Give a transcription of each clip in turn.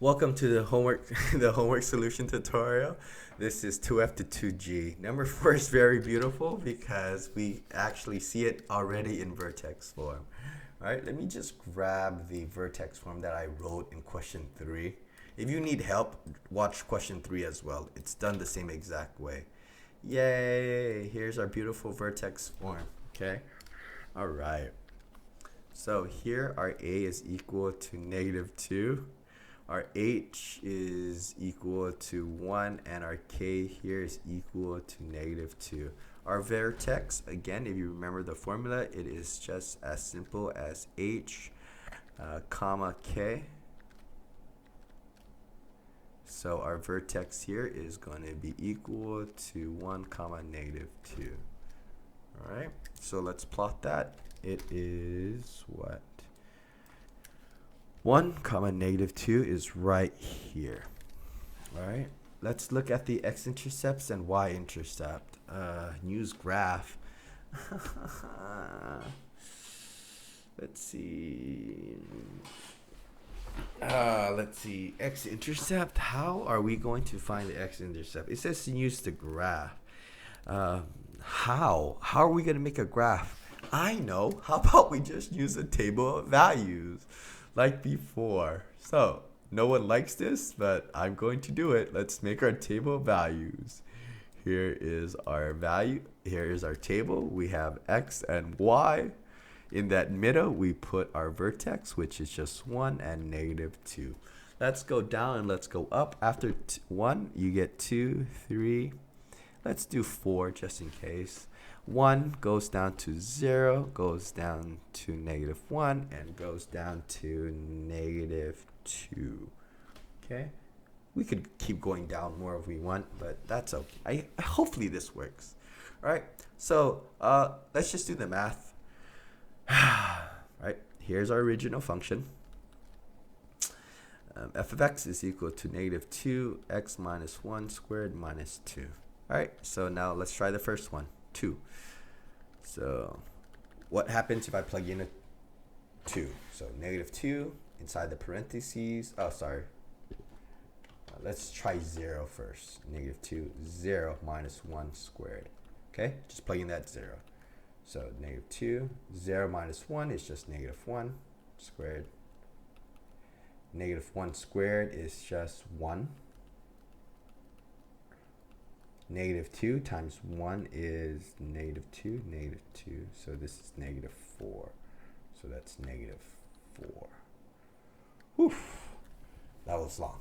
Welcome to the homework the homework solution tutorial. This is 2F to 2G. Number 4 is very beautiful because we actually see it already in vertex form. All right, let me just grab the vertex form that I wrote in question 3. If you need help, watch question 3 as well. It's done the same exact way. Yay! Here's our beautiful vertex form. Okay? All right. So here our A is equal to -2. Our H is equal to 1, and our K here is equal to -2. Our vertex, again, if you remember the formula, it is just as simple as H, comma K. So our vertex here is going to be equal to 1, comma -2. All right, so let's plot that. It is what? 1, comma -2 is right here. All right, let's look at the x-intercepts and y-intercept. Use graph. Let's see. Let's see. X-intercept. How are we going to find the x-intercept? It says to use the graph. How? How are we going to make a graph? I know. How about we just use a table of values like before? So, no one likes this, but I'm going to do it. Let's make our table of values. Here is our value. Here is our table. We have x and y. In that middle, we put our vertex, which is just 1 and -2. Let's go down and let's go up. After 1, you get 2, 3. Let's do 4 just in case. 1 goes down to 0, goes down to -1, and goes down to -2. Okay? We could keep going down more if we want, but that's okay. Hopefully this works. All right, so let's just do the math. Right, here's our original function. F of x is equal to -2, x minus 1 squared minus 2. All right, so now let's try the first one, 2. So what happens if I plug in a 2? So -2 inside the parentheses. Oh, sorry. Let's try 0 first. -2, 0 minus 1 squared. Okay, just plug in that 0. So -2, 0 minus 1 is just -1 squared. -1 squared is just 1. -2 times 1 is -2, -2. So this is -4. So that's -4. Whew. That was long.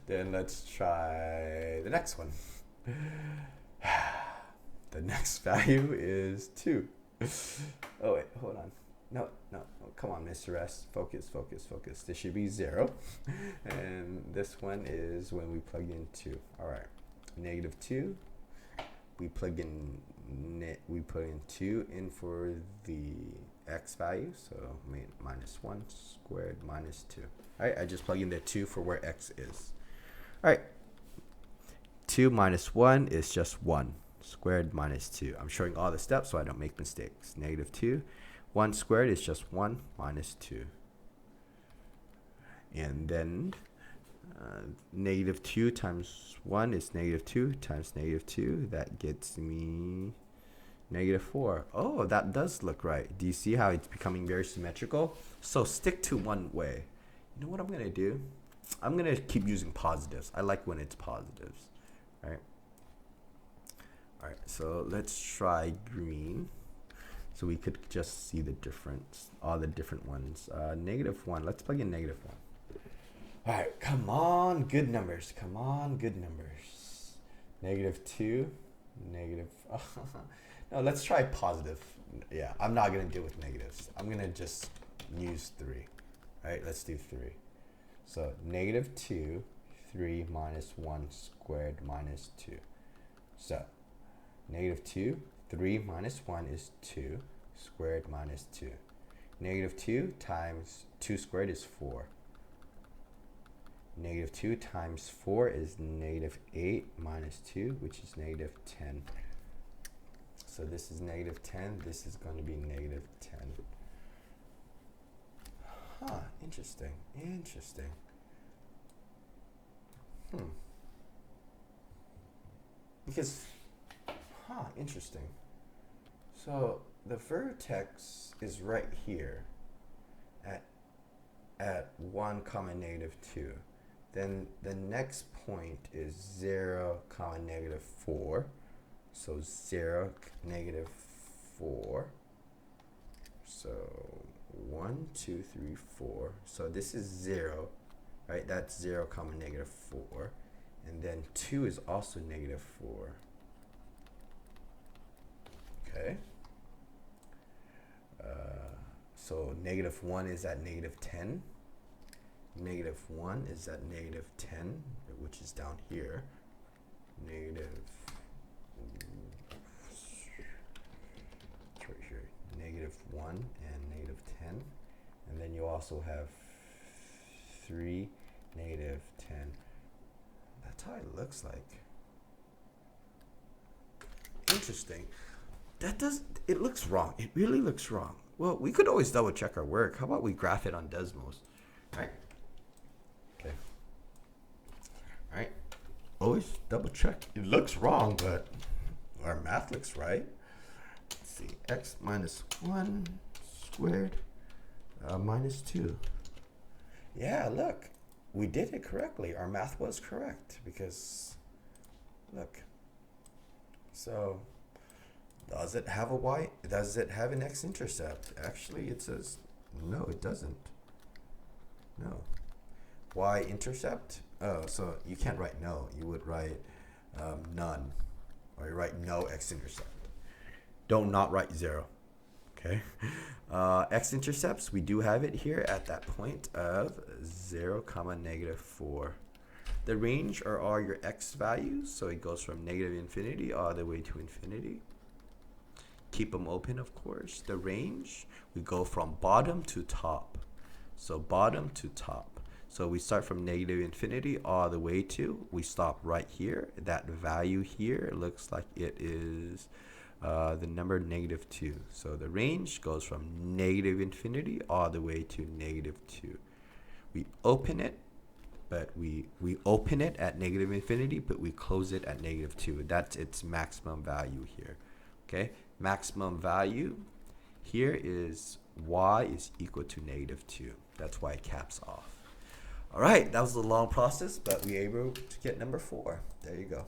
Then let's try the next one. The next value is 2. Oh, wait, hold on. No, come on, Mr.S. Focus, focus, focus. This should be 0. And this one is when we plug in 2. All right, -2. We plug in, we put in 2 in for the x value. So -1 squared minus 2. All right, I just plug in the 2 for where x is. All right, 2 minus 1 is just 1. Squared minus 2. I'm showing all the steps so I don't make mistakes. -2. 1 squared is just 1 minus 2. And then -2 times 1 is -2 times -2. That gets me -4. Oh, that does look right. Do you see how it's becoming very symmetrical? So stick to one way. You know what I'm going to do? I'm going to keep using positives. I like when it's positives. Right? All right, so let's try green. So we could just see the difference, all the different ones. -1, let's plug in -1. All right, come on, good numbers. Come on, good numbers. -2, no, let's try positive. Yeah, I'm not gonna deal with negatives. I'm gonna just use 3. All right, let's do 3. So -2, 3 minus 1 squared minus 2. So -2, 3 minus 1 is 2, squared minus 2. -2 times 2 squared is 4. -2 times 4 is -8 minus 2, which is -10. So this is -10, this is going to be -10. Huh, interesting, interesting. Because, interesting. So the vertex is right here at 1 comma negative 2. Then the next point is 0 comma negative 4. So 0 negative 4. So 1 2 3 4. So this is 0, right? That's 0 comma negative 4. And then 2 is also negative 4. Okay. So negative 1 is at negative 10. Negative 1 is at negative 10, which is down here. Negative, it's right here. Negative 1 and negative 10. And then you also have 3, negative 10. That's how it looks like. Interesting. It looks wrong. It really looks wrong. Well, we could always double check our work. How about we graph it on Desmos? Right? Okay. Alright. Always double check. It looks wrong, but our math looks right. Let's see. X minus 1 squared minus 2. Yeah, look. We did it correctly. Our math was correct because, look. So, does it have a y? Does it have an x-intercept? Actually, it says no, it doesn't. No. Y-intercept? Oh, so you can't write no. You would write none. Or you write no x-intercept. Don't not write 0. Okay. X-intercepts, we do have it here at that point of 0 comma negative 4. The range are all your x values, so it goes from negative infinity all the way to infinity. Keep them open, of course. The range, we go from bottom to top. So bottom to top. So we start from negative infinity all the way to, we stop right here. That value here looks like it is the number negative 2. So the range goes from negative infinity all the way to negative 2. We open it, but we open it at negative infinity, but we close it at negative 2. That's its maximum value here. Okay, maximum value here is y is equal to negative 2. That's why it caps off. All right, that was a long process, but we were able to get number 4. There you go.